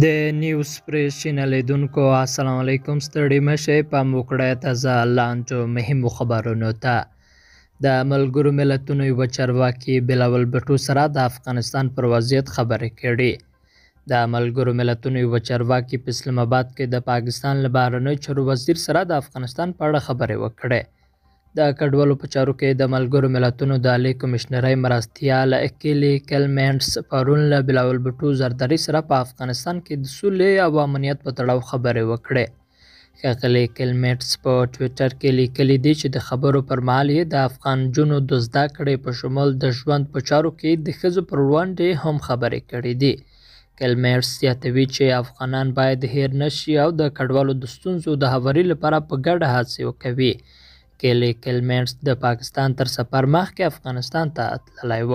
د نیوز پریس چینل لیدونکو السلام علیکم. ستړي مشئ، پام وکړئ تازه لاندو مهمو خبرونو ته. د ملګرو ملتونو یوه چارواکي بلاول بټو سره د افغانستان پر وضعیت خبرې کړي. د ملګرو ملتونو یوه چارواکي په اسلام آباد کې د پاکستان له بهرنیو چارو وزیر سره د افغانستان په اړه خبرې وکړې. د کډوالو په چارو کې د ملګرو ملتونو د عالی کمشنرۍ مرستیال کیلي کلمنټس پرون له بلاول بټو زرداري سره په افغانستان کې د سولې او امنیت په تړاو خبرې وکړې. ښاغلي کلمنټس په ټویټر کې لیکلي دي چې د خبرو پر مهال یې د افغان نجونو د زده کړې په شمول د ژوند په چارو کې د ښځو پر وړاندې هم خبرې کړې دي. کلمنټس زیاتوي چې افغانان باید هیر نشي او د کډوالو د ستونزو د هواري لپاره په ګډه هڅې وکوي. کیلي کلمنټس د پاکستان تر سفر مخکې افغانستان ته تللی و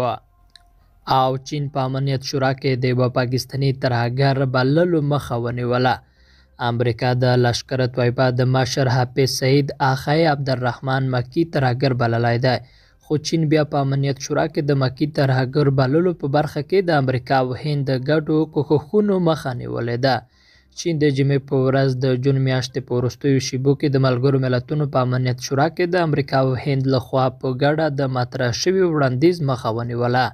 او چین په امنیت شورا کې د یوه پاکستاني ترهګر بللو مخه ونیوله. امریکا د لشکر طیبه د مشر حافظ سعید آخای عبدالرحمن مکی ترهګر بللی دی، خو چین بیا په امنیت شورا کې د مکی ترهګر بللو په برخه کې د امریکا او هند د ګډو کوښښونو مخه نیولې ده. چین د جمعې په ورځ د جون میاشتې په وروستیو شیبو کې د ملګرو ملتونو په امنیت شورا کې د امریکا او هند لخوا په ګډه د مطرح شوي وړاندیز مخه ونیوله.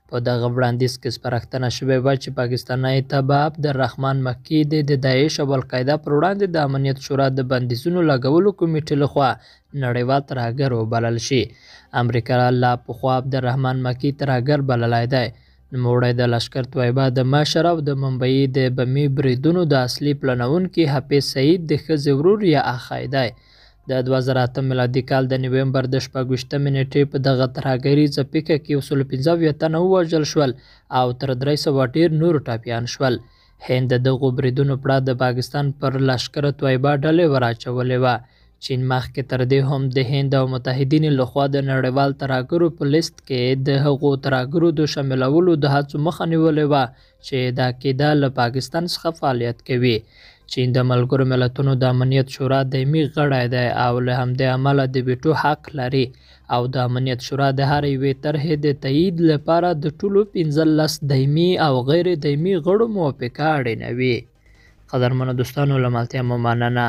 په دغه وړاندیز کې سپارښتنه شوې وه چې پاکستانی تبع عبدالرحمن مکی د داعش او القاعده پر وړاندې د امنیت شورا د بندیزونو لګولو کمیټې لخوا نړیوال ترهګر وبلل شي. امریکا لا پخوا عبدالرحمن مکی ترهګر بللی دی. نوموړی د لشکر طیبه د مشر او د ممبئی د بمي بریدونو د اصلي پلانونکي حافظ سعید د ښځې ورور یا اخی دی. د 2008 میلادي کال د نومبر د 26 نیټې په دغه ترهګریزه پیښه کې 115 تنه ووژل شول او تر 300 ډېر نور ټپیان شول. هند د دغو بریدونو په اړه د پاکستان پر لشکر طیبه ډلې وراچولې وه. چین مخکې تر دې هم د هند او متحدینو لخوا د نړیوال ترهګرو په لیست کې د هغو ترهګرو د شاملولو د هڅو مخه نیولې وه چې د عقیده له پاکستان څخه فعالیت کوي. چین د ملګرو ملتونو د امنیت شورا دایمي غړی دی او له همدې امله د ویټو حق لري او د امنیت شورا د هرې یوې طرحې د تایید لپاره د ټولو 15 دایمي او غیر دایمي غړو موافقه اړینه وي. قدرمنو دوستانو، له ملتیا مو مننه.